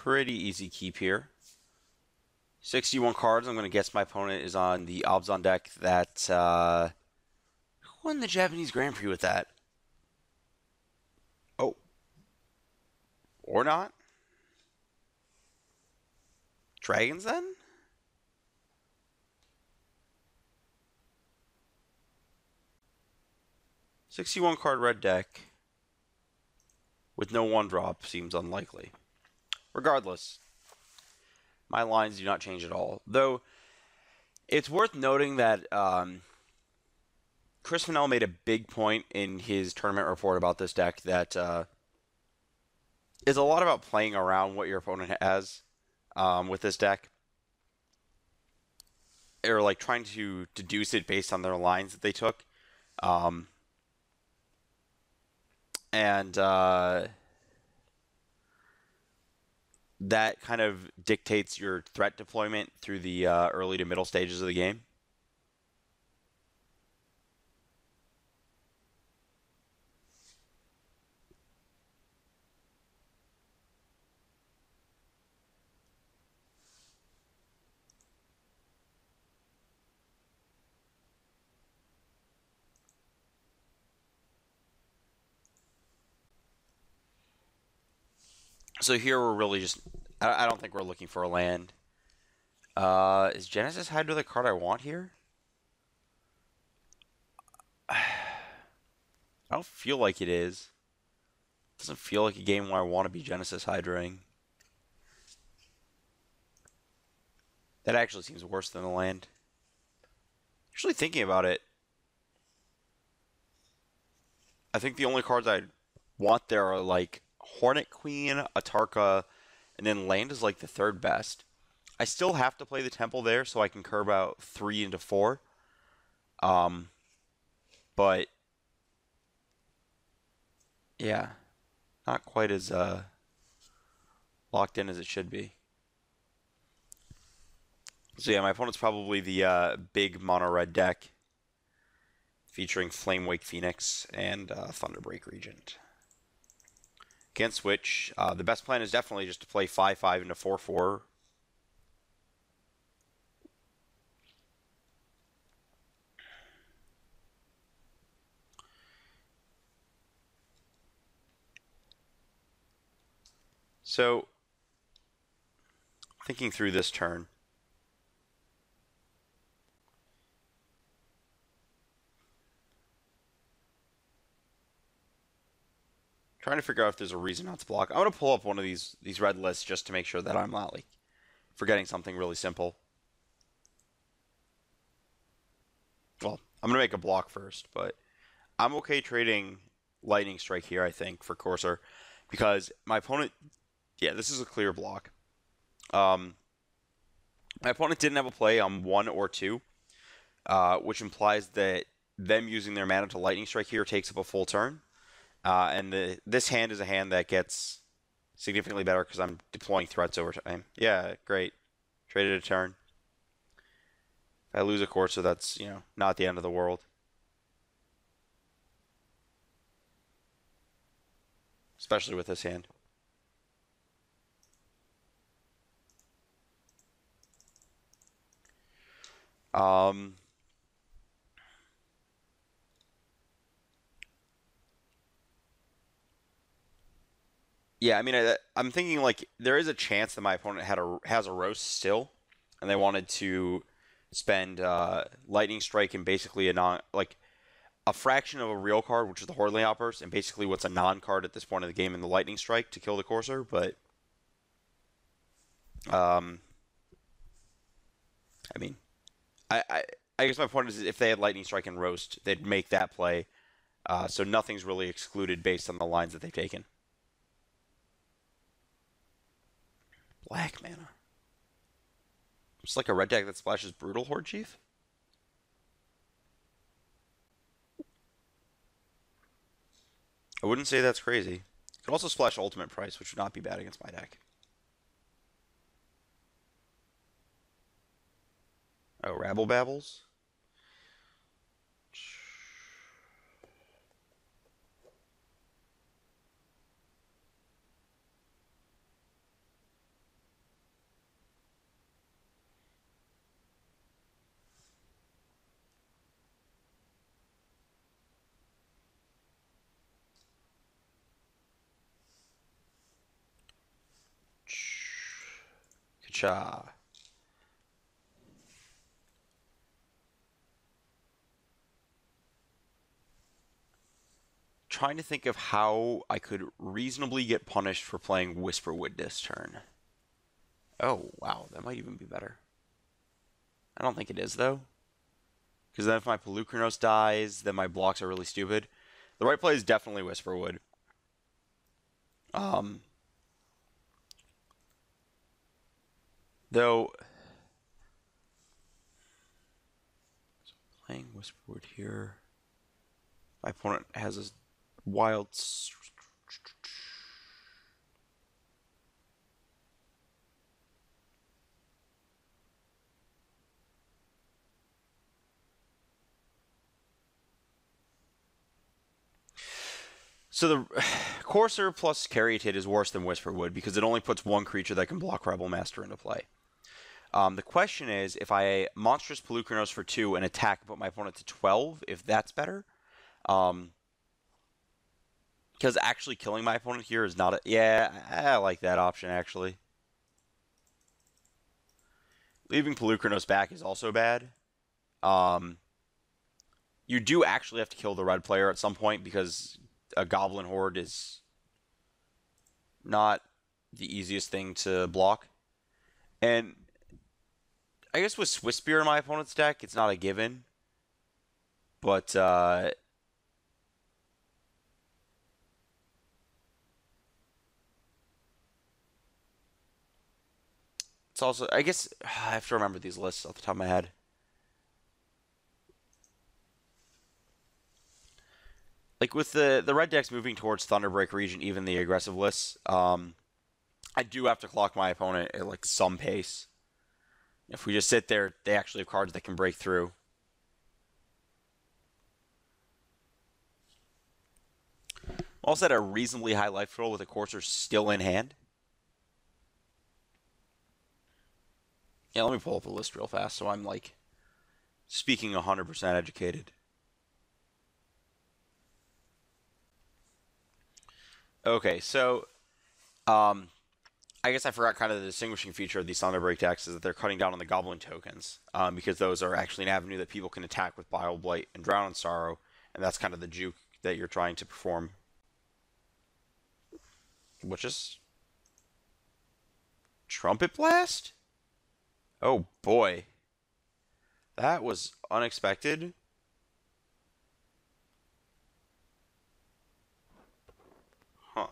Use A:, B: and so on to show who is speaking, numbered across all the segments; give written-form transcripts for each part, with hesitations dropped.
A: pretty easy keep here. 61 cards. I'm going to guess my opponent is on the Obzon deck that who won the Japanese Grand Prix with that? Oh, or not? Dragons then? $61 card red deck with no one drop seems unlikely. Regardless, my lines do not change at all. Though it's worth noting that Chris Fennell made a big point in his tournament report about this deck that is a lot about playing around what your opponent has with this deck. Or like trying to deduce it based on their lines that they took. And that kind of dictates your threat deployment through the early to middle stages of the game. So here we're really just... I don't think we're looking for a land. Is Genesis Hydra the card I want here? I don't feel like it is. It doesn't feel like a game where I want to be Genesis Hydraing. That actually seems worse than the land. Actually thinking about it, I think the only cards I want there are like Hornet Queen, Atarka, and then land is like the third best. I still have to play the Temple there so I can curve out 3 into 4. But yeah, not quite as locked in as it should be. So yeah, my opponent's probably the big mono red deck featuring Flamewake Phoenix and Thunderbreak Regent. Against which, the best plan is definitely just to play 5-5 into 4-4. So, thinking through this turn, trying to figure out if there's a reason not to block. I'm going to pull up one of these red lists just to make sure that I'm not like forgetting something really simple. Well, I'm going to make a block first, but I'm okay trading Lightning Strike here, I think, for Corsair, because my opponent, yeah, this is a clear block. My opponent didn't have a play on 1 or 2, which implies that them using their mana to Lightning Strike here takes up a full turn. And this hand is a hand that gets significantly better because I'm deploying threats over time. Yeah, great. Traded a turn. If I lose a Corsair, that's, not the end of the world. Especially with this hand. Yeah, I mean, I'm thinking like there is a chance that my opponent has a roast still, and they wanted to spend Lightning Strike and basically a fraction of a real card, which is the Hordling Outburst, and basically what's a non-card at this point of the game in the Lightning Strike to kill the Corsair. But I mean, I guess my point is if they had Lightning Strike and Roast, they'd make that play. So nothing's really excluded based on the lines that they've taken. Black mana. It's like a red deck that splashes Brutal Horde Chief? I wouldn't say that's crazy. It could also splash Ultimate Price, which would not be bad against my deck. Oh, Rabble Babbles? Cha. Trying to think of how I could reasonably get punished for playing Whisperwood this turn. Oh, wow, that might even be better. I don't think it is, though. Because then if my Pelucranos dies, then my blocks are really stupid. The right play is definitely Whisperwood. Though, so playing Whisperwood here. My opponent has a wild... So the Courser plus Caryatid is worse than Whisperwood because it only puts one creature that can block Rebel Master into play. The question is, if I Monstrous Pelucranos for 2 and attack and put my opponent to 12, if that's better. Because actually killing my opponent here is not a... Yeah, I like that option, actually. Leaving Pelucranos back is also bad. You do actually have to kill the red player at some point because a Goblin Horde is not the easiest thing to block. And I guess with Swiss Spear in my opponent's deck, it's not a given. But it's also, I guess, I have to remember these lists off the top of my head. Like with the red decks moving towards Thunderbreak region, even the aggressive lists, I do have to clock my opponent at like some pace. If we just sit there, they actually have cards that can break through. Also at a reasonably high life total with a Courser still in hand. Yeah, let me pull up a list real fast so I'm like speaking 100% educated. Okay, so I guess I forgot kind of the distinguishing feature of these Thunderbreak decks is that they're cutting down on the Goblin tokens because those are actually an avenue that people can attack with Bile Blight and Drown in Sorrow, and that's kind of the juke that you're trying to perform. Which is Trumpet Blast? Oh boy. That was unexpected. Huh.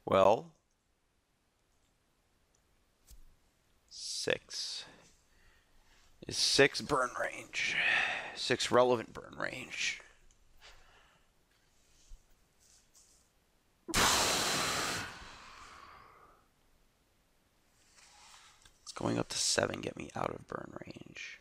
A: Well, 6 is 6 burn range. 6 relevant burn range. It's going up to 7, get me out of burn range.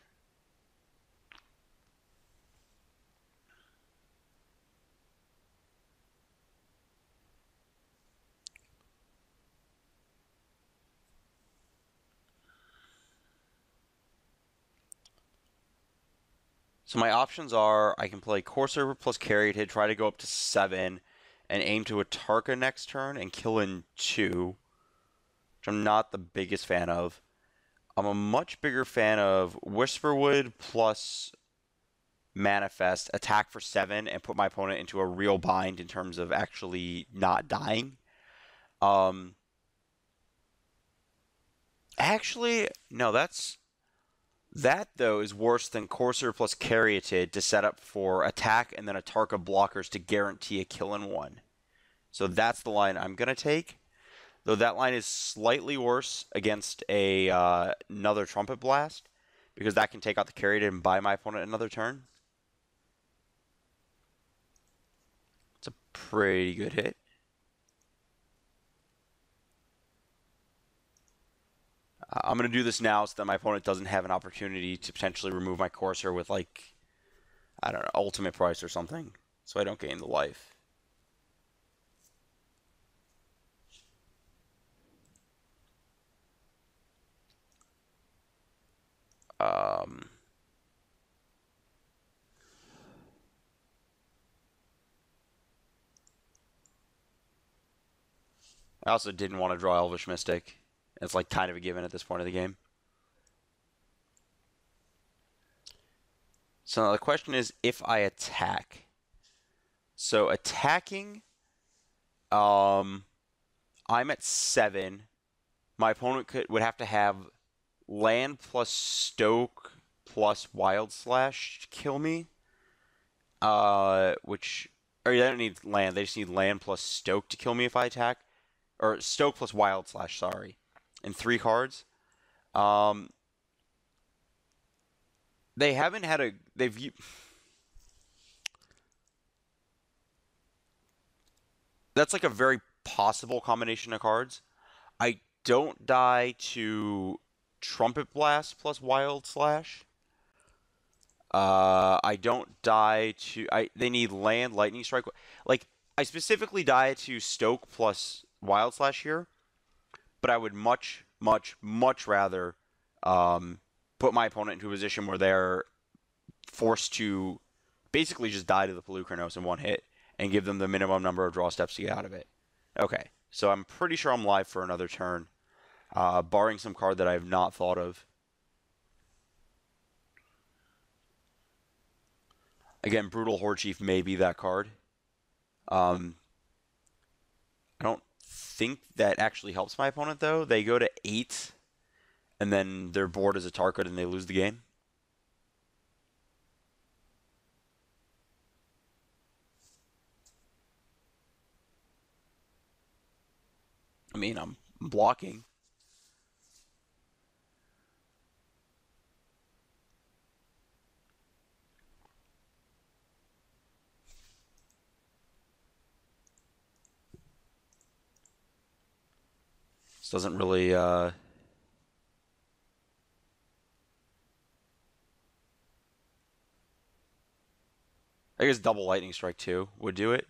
A: So my options are I can play Courser plus Caryatid, try to go up to 7, and aim to Atarka next turn and kill in 2, which I'm not the biggest fan of. I'm a much bigger fan of Whisperwood plus Manifest, attack for 7, and put my opponent into a real bind in terms of actually not dying. Actually, no, that, though, is worse than Courser plus Caryatid to set up for attack and then Atarka blockers to guarantee a kill in 1. So that's the line I'm going to take. Though that line is slightly worse against another Trumpet Blast, because that can take out the Caryatid and buy my opponent another turn. It's a pretty good hit. I'm going to do this now so that my opponent doesn't have an opportunity to potentially remove my Courser with, like, I don't know, ultimate price or something, so I don't gain the life. I also didn't want to draw Elvish Mystic. It's like kind of a given at this point of the game. So now the question is if I attack. So attacking, I'm at 7. My opponent would have to have land plus Stoke plus Wild Slash to kill me. Which, or they don't need land. They just need land plus Stoke to kill me if I attack, or Stoke plus Wild Slash. Sorry, and 3 cards. Um, they haven't had a they've. That's like a very possible combination of cards. I don't die to Trumpet Blast plus Wild Slash. I don't die to. They need land, Lightning Strike. Like I specifically die to Stoke plus Wild Slash here, but I would much, much, much rather put my opponent into a position where they're forced to basically just die to the Pelucranos in one hit and give them the minimum number of draw steps to get out of it. Okay, so I'm pretty sure I'm live for another turn, barring some card that I have not thought of. Again, Brutal Horde Chief may be that card. I don't think that actually helps my opponent, though. They go to 8, and then their board is a Tarkut, and they lose the game. I mean, I'm blocking. This doesn't really, I guess double Lightning Strike, too, would do it.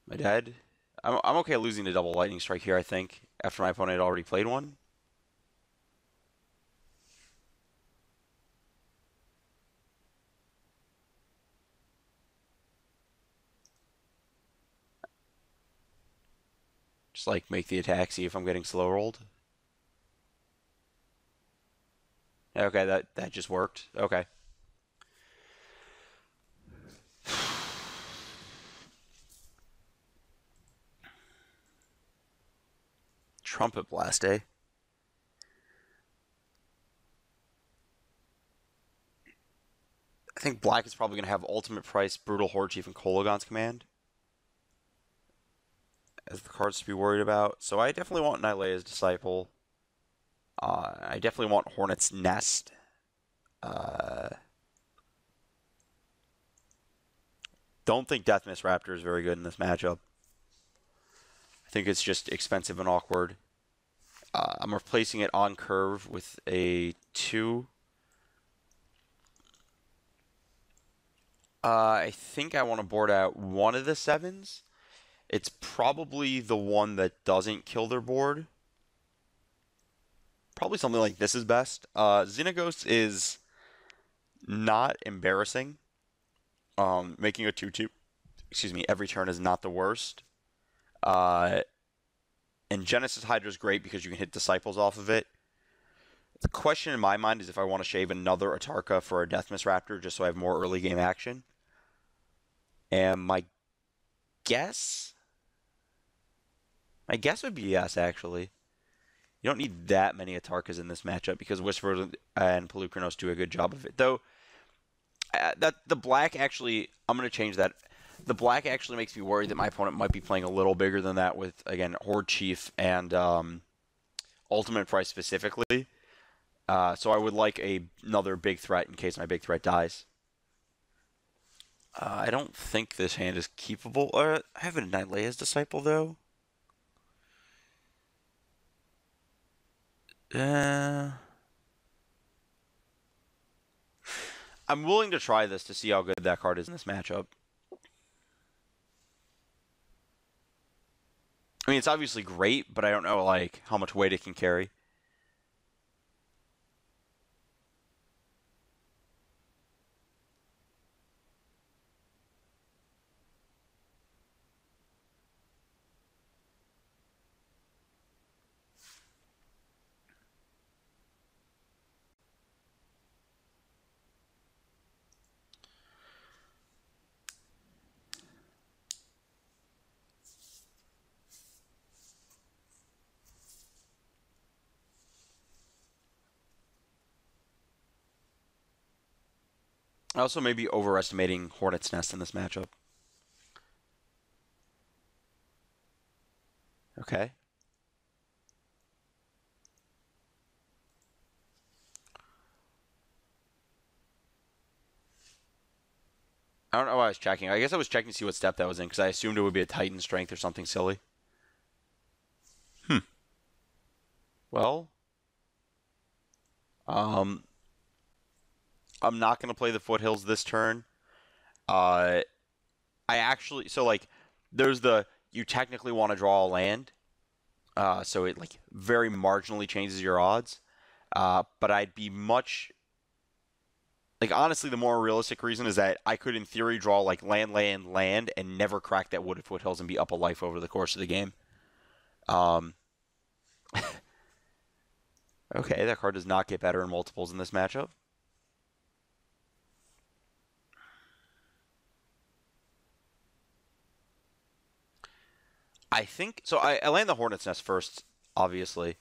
A: My dad. I'm okay losing to double Lightning Strike here, I think, after my opponent had already played one. Just like make the attack, see if I'm getting slow rolled. Okay, that just worked. Okay. Trumpet Blast, eh? I think black is probably going to have Ultimate Price, Brutal Horde Chief, and Kolagon's Command as the cards to be worried about. So I definitely want Nylea's Disciple. I definitely want Hornet's Nest. Don't think Deathmist Raptor is very good in this matchup. I think it's just expensive and awkward. I'm replacing it on curve with a 2. I think I want to board out one of the 7s. It's probably the one that doesn't kill their board. Probably something like this is best. Xenaghost is not embarrassing. Making a 2/2, excuse me, every turn is not the worst. And Genesis Hydra is great because you can hit Disciples off of it. The question in my mind is if I want to shave another Atarka for a Deathmist Raptor just so I have more early game action. And my guess would be yes, actually. You don't need that many Atarkas in this matchup because Whisper and Pelucranos do a good job of it. Though, that the black actually, I'm going to change that. The black actually makes me worried that my opponent might be playing a little bigger than that with, again, Horde Chief and Ultimate Price specifically. So I would like another big threat in case my big threat dies. I don't think this hand is keepable. I have a Nylea's Disciple, though. I'm willing to try this to see how good that card is in this matchup. I mean, it's obviously great, but I don't know like how much weight it can carry. I also may be overestimating Hornet's Nest in this matchup. Okay. I don't know why I was checking. I guess I was checking to see what step that was in because I assumed it would be a Titan strength or something silly. Hmm. Well, um, I'm not going to play the Foothills this turn. Uh, I actually so like there's the you technically want to draw a land, so it like very marginally changes your odds. But I'd be much like honestly the more realistic reason is that I could in theory draw like land, land, land, and never crack that Wooded Foothills and be up a life over the course of the game. Um, okay, that card does not get better in multiples in this matchup. I think so. I land the Hornet's Nest first, obviously.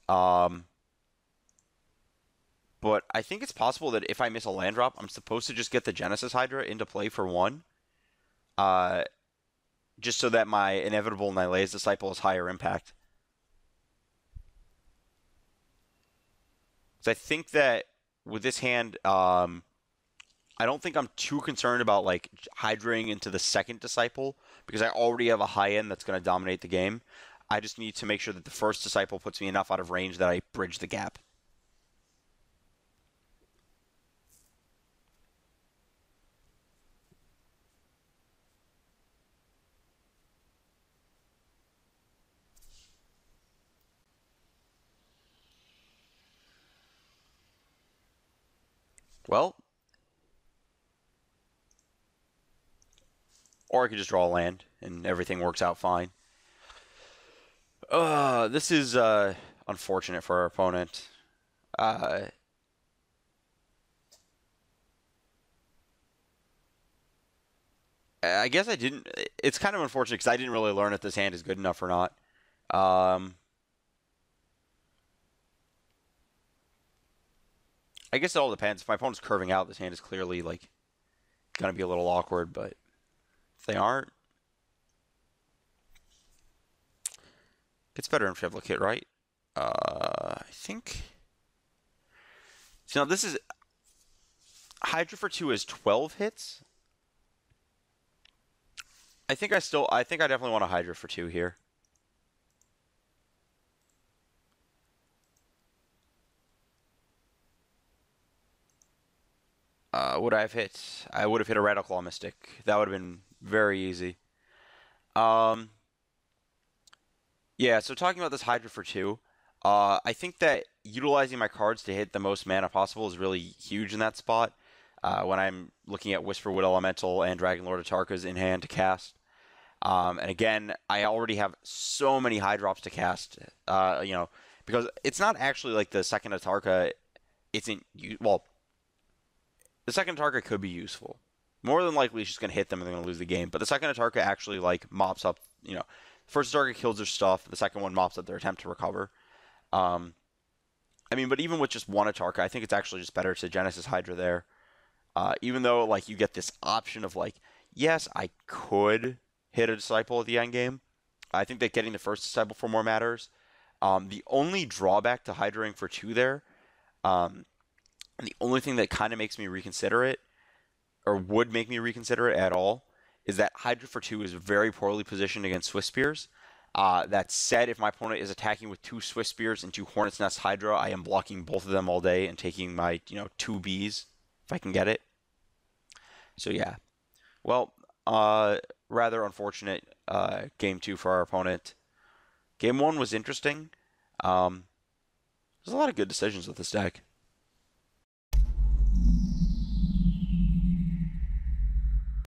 A: Um, but I think it's possible that if I miss a land drop, I'm supposed to just get the Genesis Hydra into play for one. Uh, just so that my inevitable Nylea's Disciple is higher impact. Because I think that with this hand, I don't think I'm too concerned about like hydraing into the second Disciple because I already have a high end that's going to dominate the game. I just need to make sure that the first Disciple puts me enough out of range that I bridge the gap. Well, or I could just draw a land and everything works out fine. This is unfortunate for our opponent. Uh, I guess I didn't. It's kind of unfortunate because I didn't really learn if this hand is good enough or not. Um, I guess it all depends. If my opponent's curving out, this hand is clearly like gonna be a little awkward. But if they aren't, gets better in Triplicate, right? I think. So now this is Hydra for 2 is 12 hits. I think I definitely want a Hydra for 2 here. Would I have hit? I would have hit a Radical Mystic. That would have been very easy. Um, yeah, so talking about this Hydra for 2, I think that utilizing my cards to hit the most mana possible is really huge in that spot. When I'm looking at Whisperwood Elemental and Dragon Lord Atarka's in hand to cast. And again, I already have so many high drops to cast, because it's not actually like the second Atarka isn't, well, the second Atarka could be useful. More than likely, it's just going to hit them and they're going to lose the game. But the second Atarka actually, like, mops up, first Atarka kills their stuff, the second one mops up their attempt to recover. Um, but even with just one Atarka, I think it's actually just better to Genesis Hydra there. Even though, like, you get this option of, like, yes, I could hit a Disciple at the end game. I think that getting the first Disciple for more matters. The only drawback to Hydraing for 2 there, and the only thing that kind of makes me reconsider it, or would make me reconsider it at all, is that Hydra for 2 is very poorly positioned against Swift Spears. That said, if my opponent is attacking with 2 Swift Spears and 2 Hornet's Nest Hydra, I am blocking both of them all day and taking my, 2 Bs if I can get it. So yeah. Well, rather unfortunate game 2 for our opponent. Game 1 was interesting. There's a lot of good decisions with this deck.